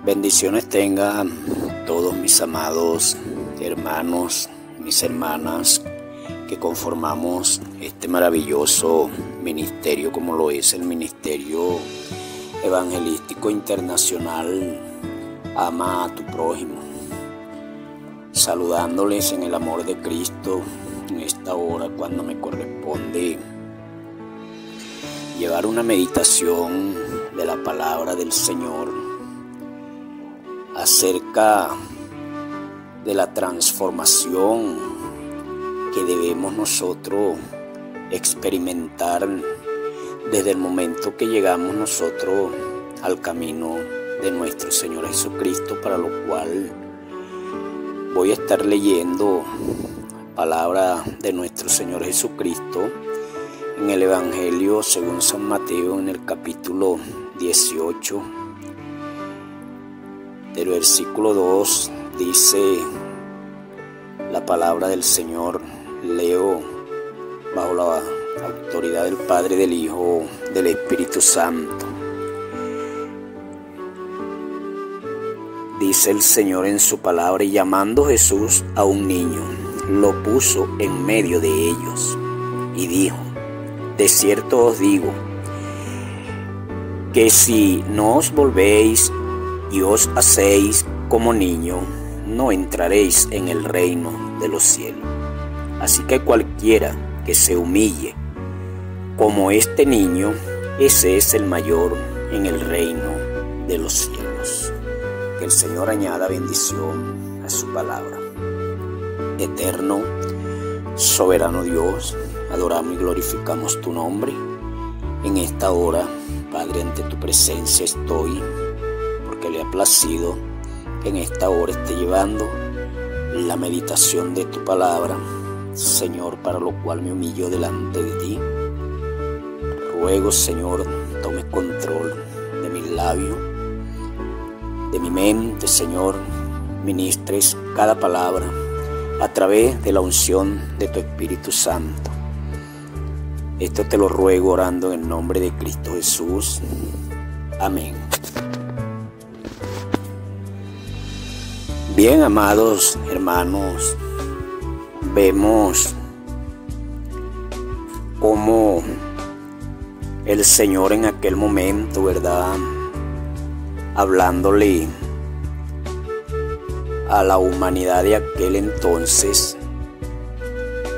Bendiciones tengan todos mis amados hermanos, mis hermanas, que conformamos este maravilloso ministerio como lo es el Ministerio Evangelístico Internacional Ama a tu Prójimo. Saludándoles en el amor de Cristo en esta hora cuando me corresponde llevar una meditación de la palabra del Señor acerca de la transformación que debemos nosotros experimentar desde el momento que llegamos nosotros al camino de nuestro Señor Jesucristo, para lo cual voy a estar leyendo palabra de nuestro Señor Jesucristo en el Evangelio según San Mateo, en el capítulo 18, del versículo 2, dice la palabra del Señor. Leo bajo la autoridad del Padre, del Hijo, del Espíritu Santo. Dice el Señor en su palabra: y llamando Jesús a un niño, lo puso en medio de ellos y dijo: de cierto os digo, que si no os volvéis y os hacéis como niño, no entraréis en el reino de los cielos. Así que cualquiera que se humille como este niño, ese es el mayor en el reino de los cielos. Que el Señor añada bendición a su palabra. Eterno, soberano Dios, adoramos y glorificamos tu nombre. En esta hora, Padre, ante tu presencia estoy, porque le ha placido que en esta hora esté llevando la meditación de tu palabra, Señor, para lo cual me humillo delante de ti. Ruego, Señor, tomes control de mis labios, de mi mente, Señor, ministres cada palabra a través de la unción de tu Espíritu Santo. Esto te lo ruego orando en el nombre de Cristo Jesús. Amén. Bien, amados hermanos, vemos cómo el Señor en aquel momento, ¿verdad?, hablándole a la humanidad de aquel entonces,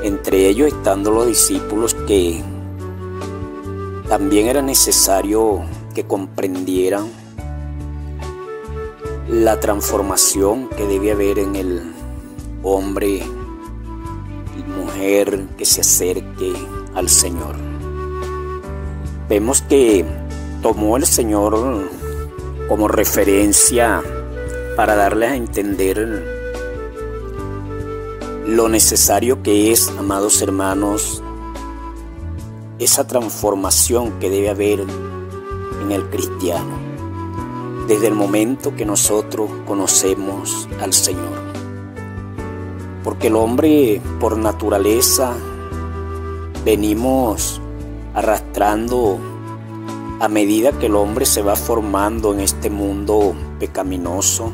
entre ellos estando los discípulos, que también era necesario que comprendieran la transformación que debe haber en el hombre y mujer que se acerque al Señor. Vemos que tomó el Señor como referencia para darles a entender lo necesario que es, amados hermanos, esa transformación que debe haber en el cristiano desde el momento que nosotros conocemos al Señor. Porque el hombre, por naturaleza, venimos arrastrando, a medida que el hombre se va formando en este mundo pecaminoso.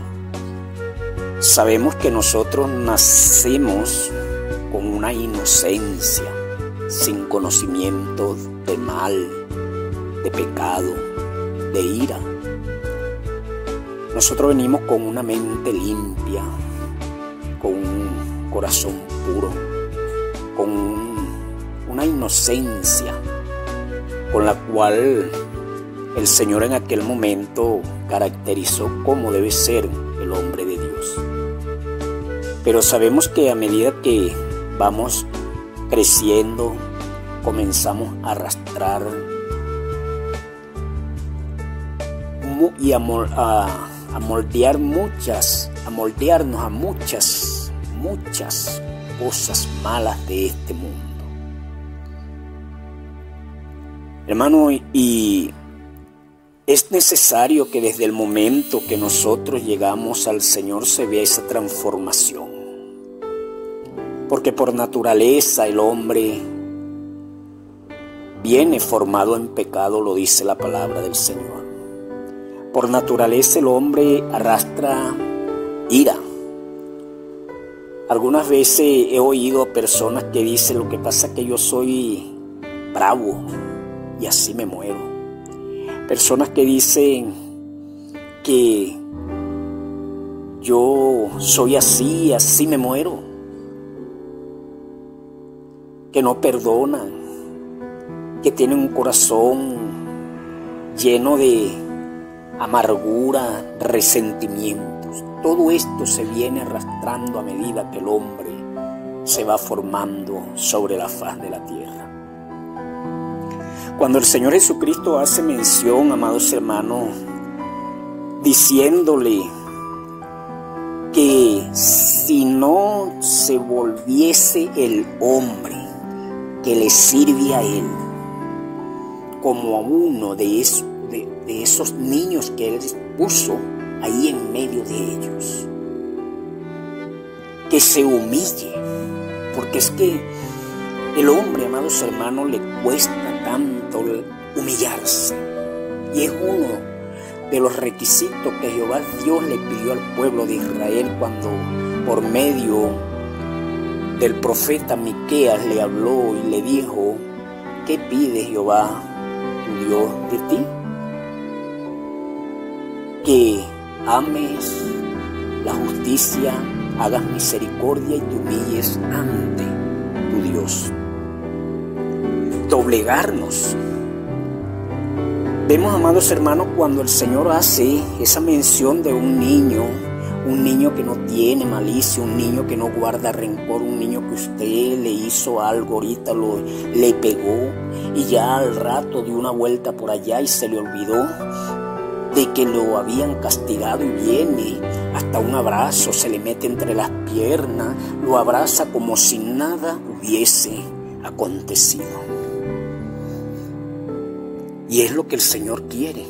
Sabemos que nosotros nacemos con una inocencia, sin conocimiento de mal, de pecado, de ira. Nosotros venimos con una mente limpia, con un corazón puro, con una inocencia con la cual el Señor en aquel momento caracterizó cómo debe ser el hombre de Dios. Pero sabemos que a medida que vamos creciendo, comenzamos a arrastrar y a moldearnos a muchas cosas malas de este mundo. Hermano, y es necesario que desde el momento que nosotros llegamos al Señor se vea esa transformación. Porque por naturaleza el hombre viene formado en pecado, lo dice la palabra del Señor. Por naturaleza el hombre arrastra ira. Algunas veces he oído a personas que dicen: lo que pasa es que yo soy bravo y así me muero. Personas que dicen que yo soy así, así me muero. Que no perdonan, que tienen un corazón lleno de amargura, resentimientos. Todo esto se viene arrastrando a medida que el hombre se va formando sobre la faz de la tierra. Cuando el Señor Jesucristo hace mención, amados hermanos, diciéndole que si no se volviese el hombre que le sirve a Él como a uno de esos niños que Él puso ahí en medio de ellos, que se humille, porque es que el hombre, amados hermanos, le cuesta tanto humillarse, y es uno de los requisitos que Jehová Dios le pidió al pueblo de Israel cuando por medio del profeta Miqueas le habló y le dijo: ¿qué pide Jehová tu Dios de ti? Que ames la justicia, hagas misericordia y te humilles ante tu Dios. Doblegarnos. Vemos, amados hermanos, cuando el Señor hace esa mención de un niño que no tiene malicia, un niño que no guarda rencor, un niño que usted le hizo algo, ahorita le pegó y ya al rato dio una vuelta por allá y se le olvidó de que lo habían castigado, y viene hasta un abrazo, se le mete entre las piernas, lo abraza como si nada hubiese acontecido. Y es lo que el Señor quiere,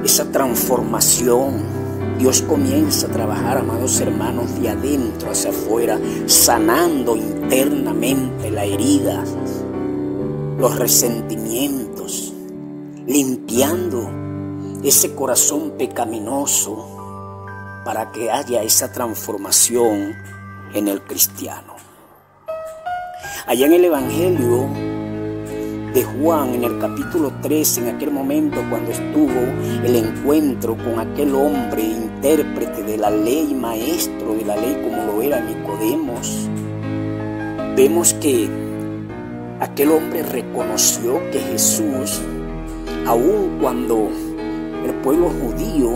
esa transformación. Dios comienza a trabajar, amados hermanos, de adentro hacia afuera, sanando internamente la herida, los resentimientos, limpiando ese corazón pecaminoso para que haya esa transformación en el cristiano. Allá en el Evangelio de Juan, en el capítulo 3, en aquel momento cuando estuvo el encuentro con aquel hombre intérprete de la ley, maestro de la ley como lo era Nicodemos, vemos que aquel hombre reconoció que Jesús, aun cuando el pueblo judío,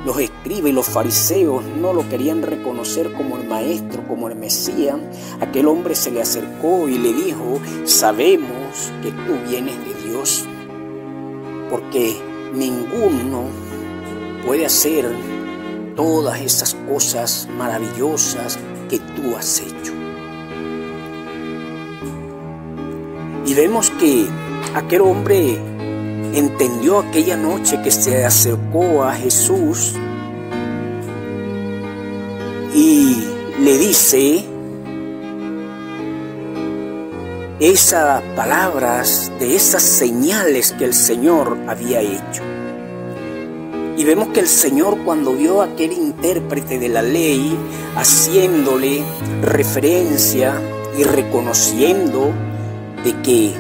los escribas y los fariseos no lo querían reconocer como el maestro, como el Mesías, aquel hombre se le acercó y le dijo: sabemos que tú vienes de Dios, porque ninguno puede hacer todas esas cosas maravillosas que tú has hecho. Y vemos que aquel hombre entendió aquella noche que se acercó a Jesús y le dice esas palabras de esas señales que el Señor había hecho. Y vemos que el Señor, cuando vio a aquel intérprete de la ley haciéndole referencia y reconociendo de que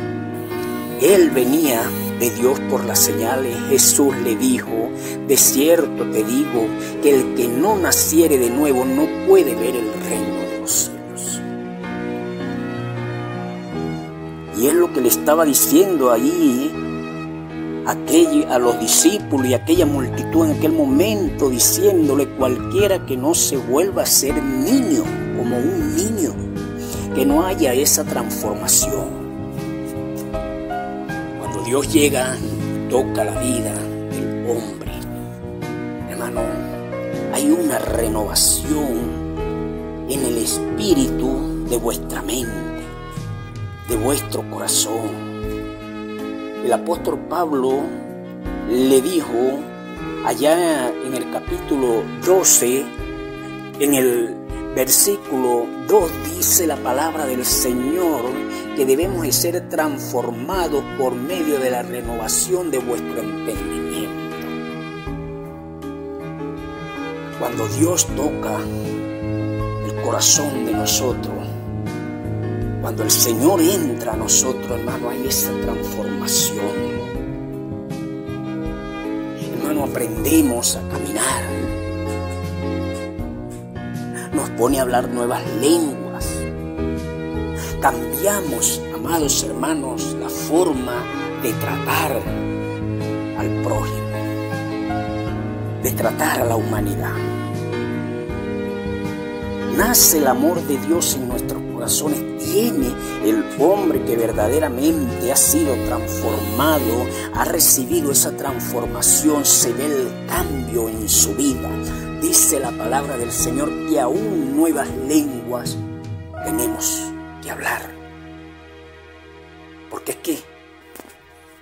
él venía de Dios por las señales, Jesús le dijo: de cierto te digo que el que no naciere de nuevo no puede ver el reino de los cielos. Y es lo que le estaba diciendo ahí a los discípulos y a aquella multitud en aquel momento, diciéndole: cualquiera que no se vuelva a ser niño, como un niño, que no haya esa transformación. Dios llega, toca la vida del hombre, hermano, hay una renovación en el espíritu de vuestra mente, de vuestro corazón. El apóstol Pablo le dijo allá en el capítulo 12, en el versículo 2, dice la palabra del Señor que debemos de ser transformados por medio de la renovación de vuestro entendimiento. Cuando Dios toca el corazón de nosotros, cuando el Señor entra a nosotros, hermano, hay esa transformación. Hermano, aprendemos a caminar. Nos pone a hablar nuevas lenguas. Cambiamos, amados hermanos, la forma de tratar al prójimo, de tratar a la humanidad. Nace el amor de Dios en nuestros corazones. Tiene el hombre que verdaderamente ha sido transformado, ha recibido esa transformación, se ve el cambio en su vida. Dice la palabra del Señor que aún nuevas lenguas tenemos que hablar. Porque es que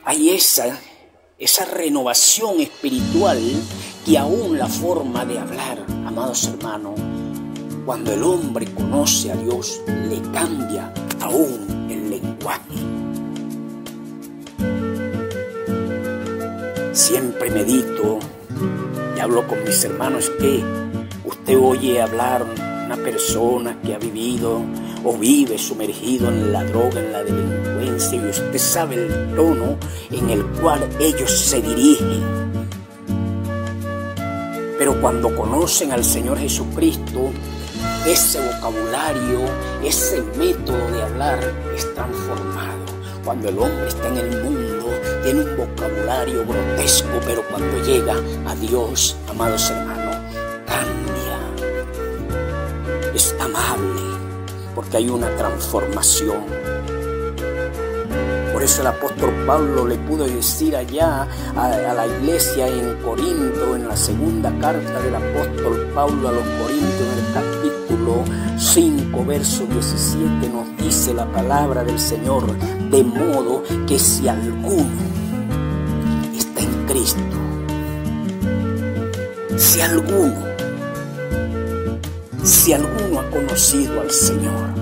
hay esa renovación espiritual que aún la forma de hablar, amados hermanos, cuando el hombre conoce a Dios, le cambia aún el lenguaje. Siempre medito y hablo con mis hermanos que usted oye hablar una persona que ha vivido o vive sumergido en la droga, en la delincuencia, y usted sabe el tono en el cual ellos se dirigen. Pero cuando conocen al Señor Jesucristo, ese vocabulario, ese método de hablar es transformado. Cuando el hombre está en el mundo, tiene un vocabulario grotesco, pero cuando llega a Dios, amados hermanos, cambia. Es amable, porque hay una transformación. Por eso el apóstol Pablo le pudo decir allá a la iglesia en Corinto, en la segunda carta del apóstol Pablo a los Corintios, en el capítulo 5, verso 17, nos dice la palabra del Señor: de modo que si alguno está en Cristo, si alguno ha conocido al Señor,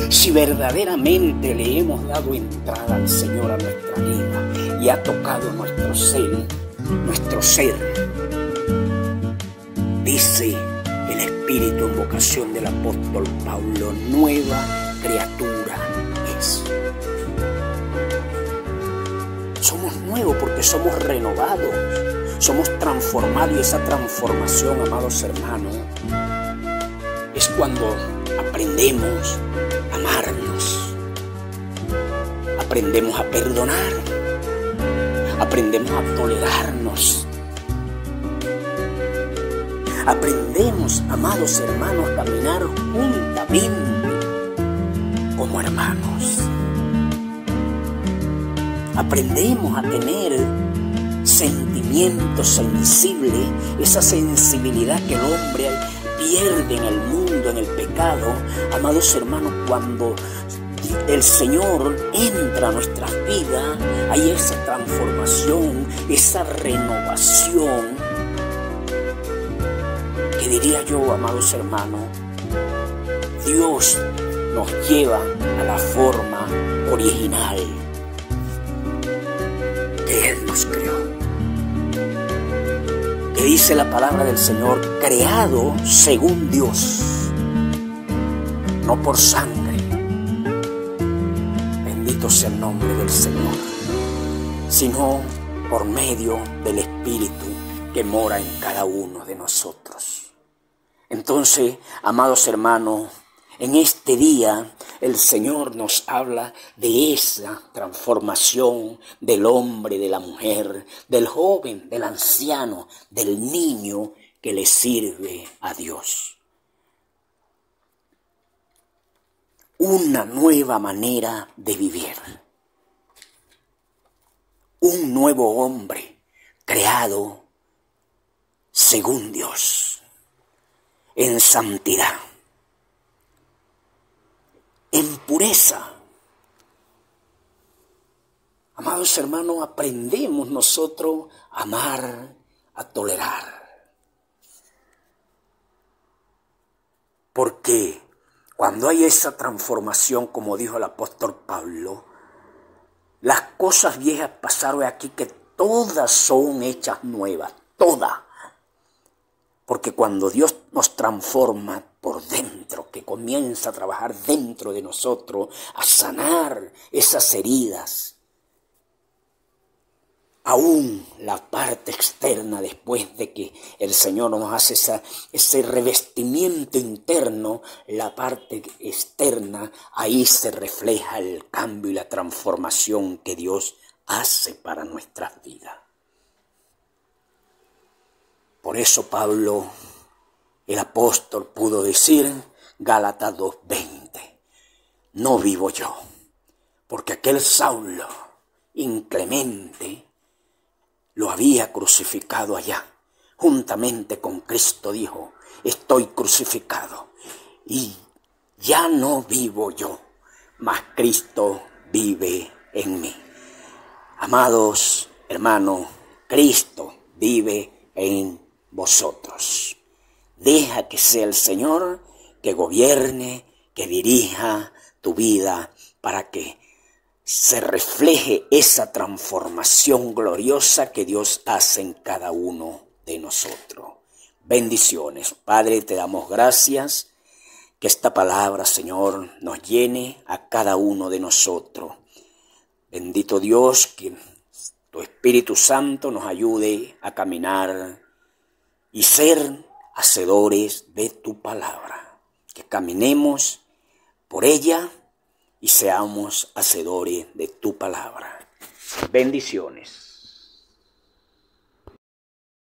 si verdaderamente le hemos dado entrada al Señor a nuestra vida y ha tocado nuestro ser, dice el Espíritu en vocación del apóstol Pablo: nueva criatura es. Somos nuevos porque somos renovados, somos transformados, y esa transformación, amados hermanos, es cuando aprendemos a amarnos, aprendemos a perdonar, aprendemos a tolerarnos, aprendemos, amados hermanos, a caminar juntamente como hermanos. Aprendemos a tener sentimientos sensibles, esa sensibilidad que el hombre pierde en el mundo, en el pecado. Amados hermanos, cuando el Señor entra a nuestras vidas, hay esa transformación, esa renovación, que diría yo, amados hermanos, Dios nos lleva a la forma original que Él nos creó. Que dice la palabra del Señor: creado según Dios, no por sangre, bendito sea el nombre del Señor, sino por medio del Espíritu que mora en cada uno de nosotros. Entonces, amados hermanos, en este día el Señor nos habla de esa transformación del hombre, de la mujer, del joven, del anciano, del niño que le sirve a Dios. Una nueva manera de vivir. Un nuevo hombre creado según Dios, en santidad, en pureza. Amados hermanos, aprendemos nosotros a amar, a tolerar. Porque Cuando hay esa transformación, como dijo el apóstol Pablo, las cosas viejas pasaron aquí, que todas son hechas nuevas, todas. Porque cuando Dios nos transforma por dentro, que comienza a trabajar dentro de nosotros, a sanar esas heridas, aún la parte externa, después de que el Señor nos hace ese revestimiento interno, la parte externa, ahí se refleja el cambio y la transformación que Dios hace para nuestras vidas. Por eso Pablo, el apóstol, pudo decir, Gálatas 2:20, no vivo yo, porque aquel Saulo inclemente lo había crucificado allá. Juntamente con Cristo dijo, estoy crucificado y ya no vivo yo, mas Cristo vive en mí. Amados hermanos, Cristo vive en vosotros. Deja que sea el Señor que gobierne, que dirija tu vida para que se refleje esa transformación gloriosa que Dios hace en cada uno de nosotros. Bendiciones. Padre, te damos gracias, que esta palabra, Señor, nos llene a cada uno de nosotros. Bendito Dios, que tu Espíritu Santo nos ayude a caminar y ser hacedores de tu palabra. Que caminemos por ella y seamos hacedores de tu palabra. Bendiciones.